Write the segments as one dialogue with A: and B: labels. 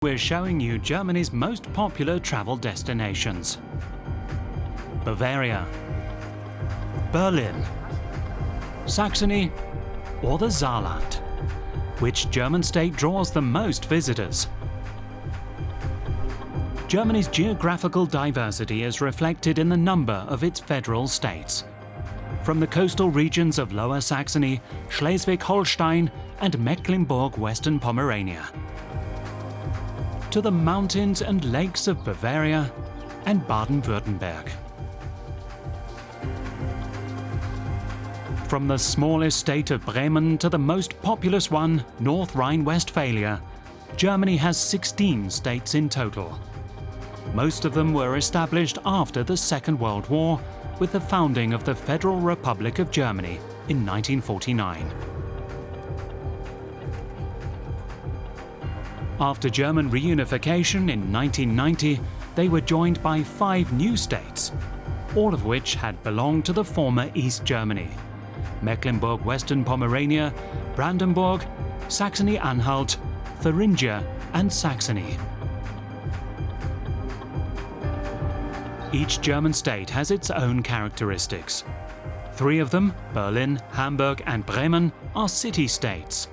A: We're showing you Germany's most popular travel destinations. Bavaria, Berlin, Saxony, or the Saarland. Which German state draws the most visitors? Germany's geographical diversity is reflected in the number of its federal states. From the coastal regions of Lower Saxony, Schleswig-Holstein and Mecklenburg-Western Pomerania, to the mountains and lakes of Bavaria and Baden-Württemberg. From the smallest state of Bremen to the most populous one, North Rhine-Westphalia, Germany has 16 states in total. Most of them were established after the Second World War with the founding of the Federal Republic of Germany in 1949. After German reunification in 1990, they were joined by 5 new states, all of which had belonged to the former East Germany: Mecklenburg-Western Pomerania, Brandenburg, Saxony-Anhalt, Thuringia and Saxony. Each German state has its own characteristics. 3 of them, Berlin, Hamburg and Bremen, are city-states.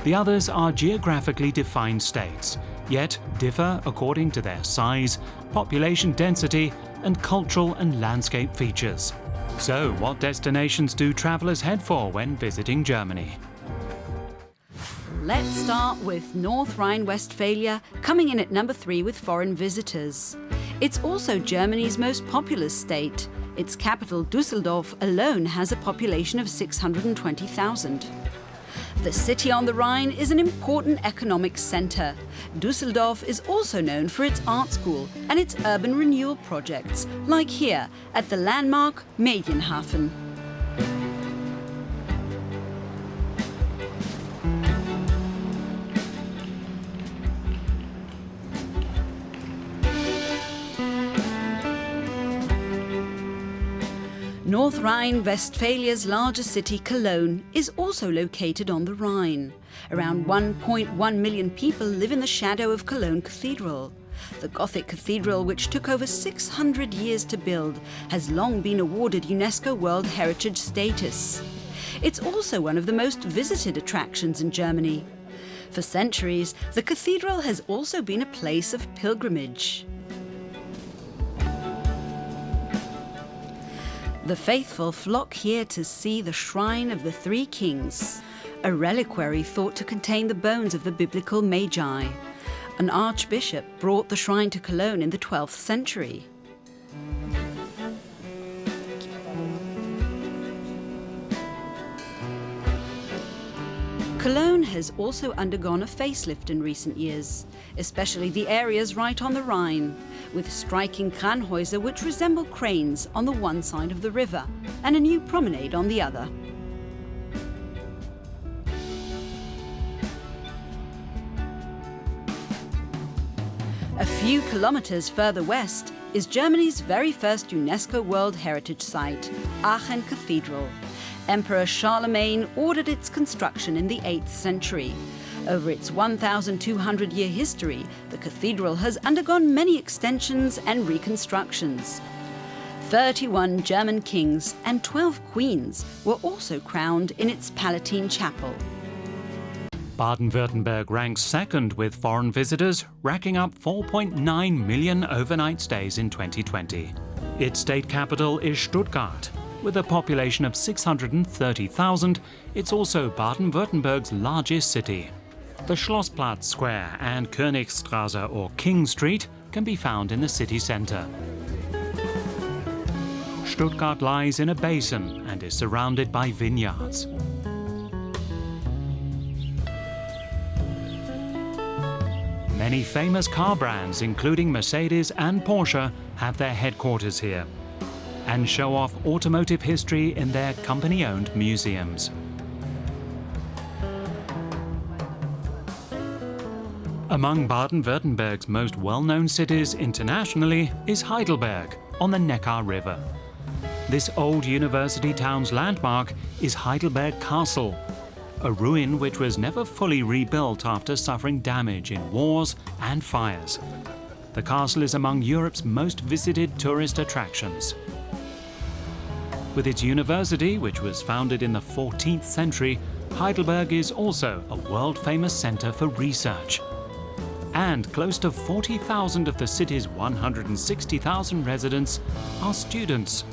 A: The others are geographically defined states, yet differ according to their size, population density and cultural and landscape features. So, what destinations do travellers head for when visiting Germany?
B: Let's start with North Rhine-Westphalia, coming in at number 3 with foreign visitors. It's also Germany's most populous state. Its capital, Düsseldorf, alone has a population of 620,000. The city on the Rhine is an important economic centre. Düsseldorf is also known for its art school and its urban renewal projects, like here at the landmark Medienhafen. North Rhine-Westphalia's largest city, Cologne, is also located on the Rhine. Around 1.1 million people live in the shadow of Cologne Cathedral. The Gothic cathedral, which took over 600 years to build, has long been awarded UNESCO World Heritage status. It's also one of the most visited attractions in Germany. For centuries, the cathedral has also been a place of pilgrimage. The faithful flock here to see the Shrine of the Three Kings, a reliquary thought to contain the bones of the biblical Magi. An archbishop brought the shrine to Cologne in the 12th century. Cologne has also undergone a facelift in recent years, especially the areas right on the Rhine, with striking Kranhäuser which resemble cranes on the one side of the river and a new promenade on the other. A few kilometers further west is Germany's very first UNESCO World Heritage Site, Aachen Cathedral. Emperor Charlemagne ordered its construction in the 8th century. Over its 1,200-year history, the cathedral has undergone many extensions and reconstructions. 31 German kings and 12 queens were also crowned in its Palatine Chapel.
A: Baden-Württemberg ranks second with foreign visitors, racking up 4.9 million overnight stays in 2020. Its state capital is Stuttgart. With a population of 630,000, it's also Baden-Württemberg's largest city. The Schlossplatz Square and Königstraße or King Street can be found in the city centre. Stuttgart lies in a basin and is surrounded by vineyards. Many famous car brands, including Mercedes and Porsche, have their headquarters here and show off automotive history in their company-owned museums. Among Baden-Württemberg's most well-known cities internationally is Heidelberg on the Neckar River. This old university town's landmark is Heidelberg Castle, a ruin which was never fully rebuilt after suffering damage in wars and fires. The castle is among Europe's most visited tourist attractions. With its university, which was founded in the 14th century, Heidelberg is also a world-famous centre for research. And close to 40,000 of the city's 160,000 residents are students.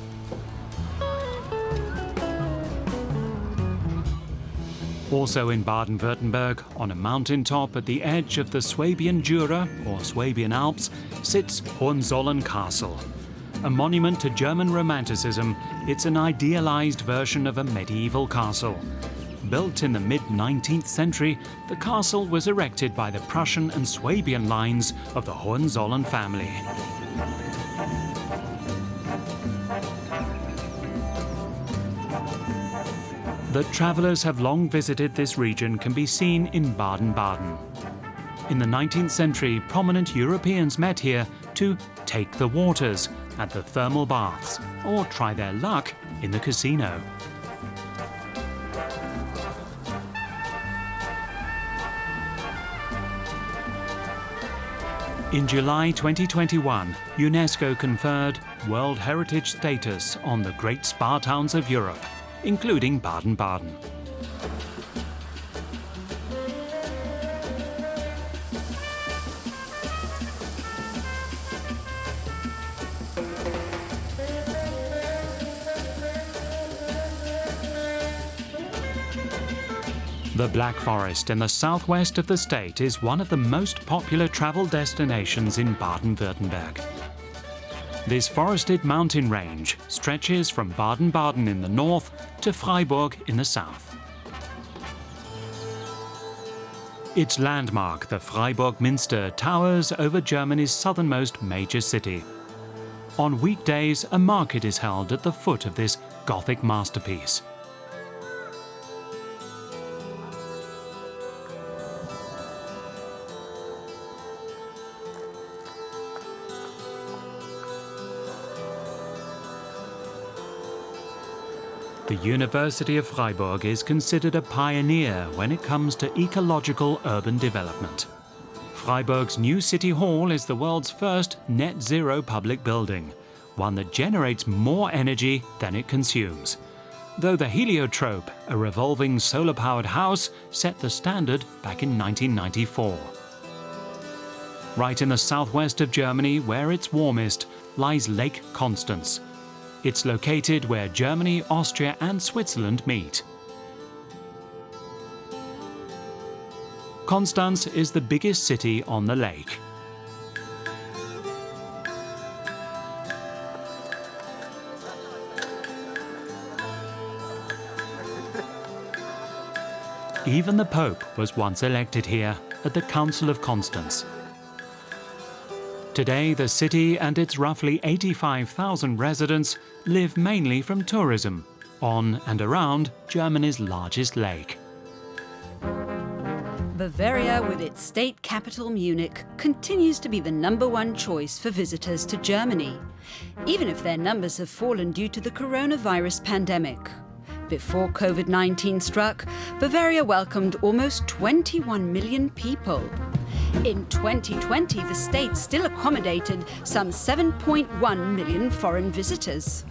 A: Also in Baden-Württemberg, on a mountaintop at the edge of the Swabian Jura, or Swabian Alps, sits Hohenzollern Castle. A monument to German Romanticism, it's an idealized version of a medieval castle. Built in the mid-19th century, the castle was erected by the Prussian and Swabian lines of the Hohenzollern family. That travellers have long visited this region can be seen in Baden-Baden. In the 19th century, prominent Europeans met here to take the waters at the thermal baths or try their luck in the casino. In July 2021, UNESCO conferred World Heritage status on the great spa towns of Europe, including Baden-Baden. The Black Forest in the southwest of the state is one of the most popular travel destinations in Baden-Württemberg. This forested mountain range stretches from Baden-Baden in the north to Freiburg in the south. Its landmark, the Freiburg Minster, towers over Germany's southernmost major city. On weekdays, a market is held at the foot of this Gothic masterpiece. The University of Freiburg is considered a pioneer when it comes to ecological urban development. Freiburg's new City Hall is the world's first net zero public building, one that generates more energy than it consumes. Though the heliotrope, a revolving solar-powered house, set the standard back in 1994. Right in the southwest of Germany, where it's warmest, lies Lake Constance. It's located where Germany, Austria and Switzerland meet. Constance is the biggest city on the lake. Even the Pope was once elected here at the Council of Constance. Today, the city and its roughly 85,000 residents live mainly from tourism, on and around Germany's largest lake.
B: Bavaria, with its state capital Munich, continues to be the #1 choice for visitors to Germany, even if their numbers have fallen due to the coronavirus pandemic. Before COVID-19 struck, Bavaria welcomed almost 21 million people. In 2020, the state still accommodated some 7.1 million foreign visitors.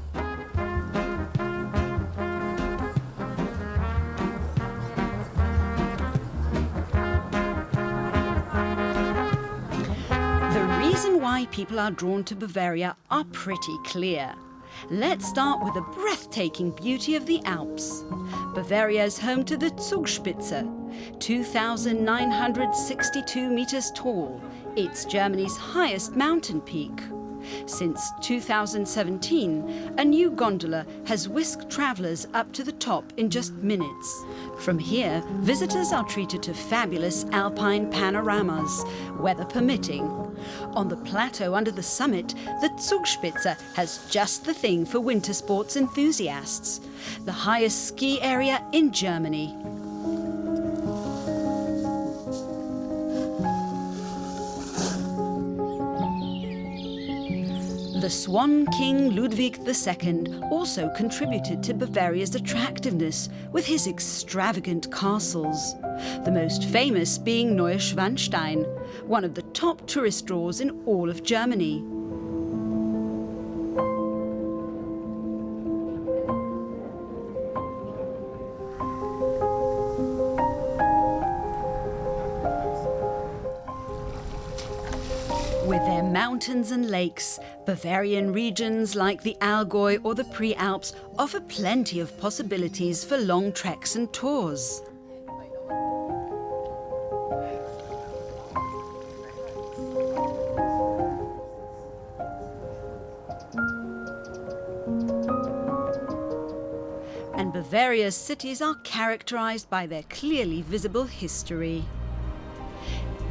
B: The reason why people are drawn to Bavaria are pretty clear. Let's start with the breathtaking beauty of the Alps. Bavaria is home to the Zugspitze, 2,962 meters tall. It's Germany's highest mountain peak. Since 2017, a new gondola has whisked travelers up to the top in just minutes. From here, visitors are treated to fabulous alpine panoramas, weather permitting. On the plateau under the summit, the Zugspitze has just the thing for winter sports enthusiasts, the highest ski area in Germany. The Swan King Ludwig II also contributed to Bavaria's attractiveness with his extravagant castles, the most famous being Neuschwanstein, one of the top tourist draws in all of Germany. With their mountains and lakes, Bavarian regions like the Allgäu or the Pre-Alps offer plenty of possibilities for long treks and tours. And Bavaria's cities are characterized by their clearly visible history.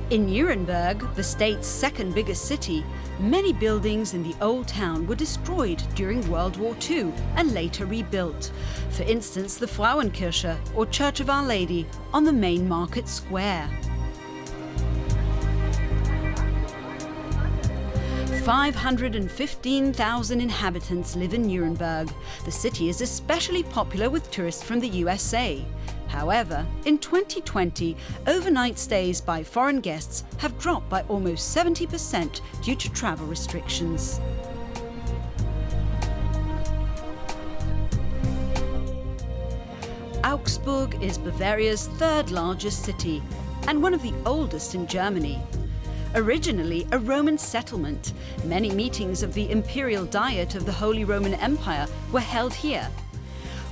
B: In Nuremberg, the state's second biggest city, many buildings in the old town were destroyed during World War II and later rebuilt. For instance, the Frauenkirche, or Church of Our Lady, on the main market square. 515,000 inhabitants live in Nuremberg. The city is especially popular with tourists from the USA. However, in 2020, overnight stays by foreign guests have dropped by almost 70% due to travel restrictions. Augsburg is Bavaria's third largest city and one of the oldest in Germany. Originally a Roman settlement, many meetings of the Imperial Diet of the Holy Roman Empire were held here.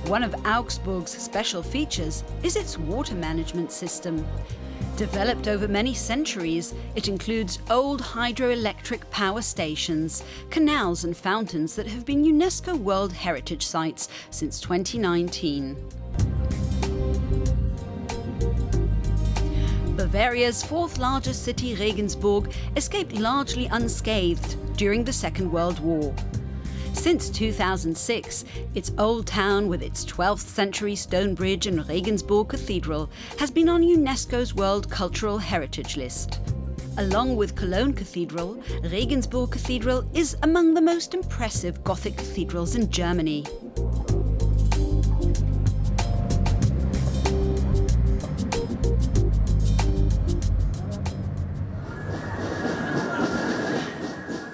B: One of Augsburg's special features is its water management system. Developed over many centuries, it includes old hydroelectric power stations, canals and fountains that have been UNESCO World Heritage Sites since 2019. Bavaria's fourth largest city, Regensburg, escaped largely unscathed during the Second World War. Since 2006, its old town with its 12th century stone bridge and Regensburg Cathedral has been on UNESCO's World Cultural Heritage List. Along with Cologne Cathedral, Regensburg Cathedral is among the most impressive Gothic cathedrals in Germany.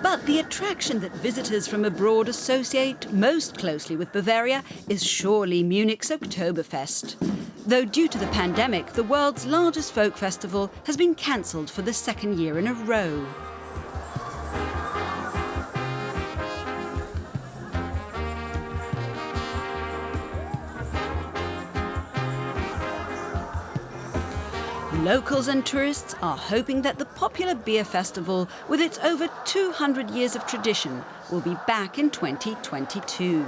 B: But the attraction that visitors from abroad associate most closely with Bavaria is surely Munich's Oktoberfest. Though due to the pandemic, the world's largest folk festival has been cancelled for the second year in a row. Locals and tourists are hoping that the popular beer festival, with its over 200 years of tradition, will be back in 2022.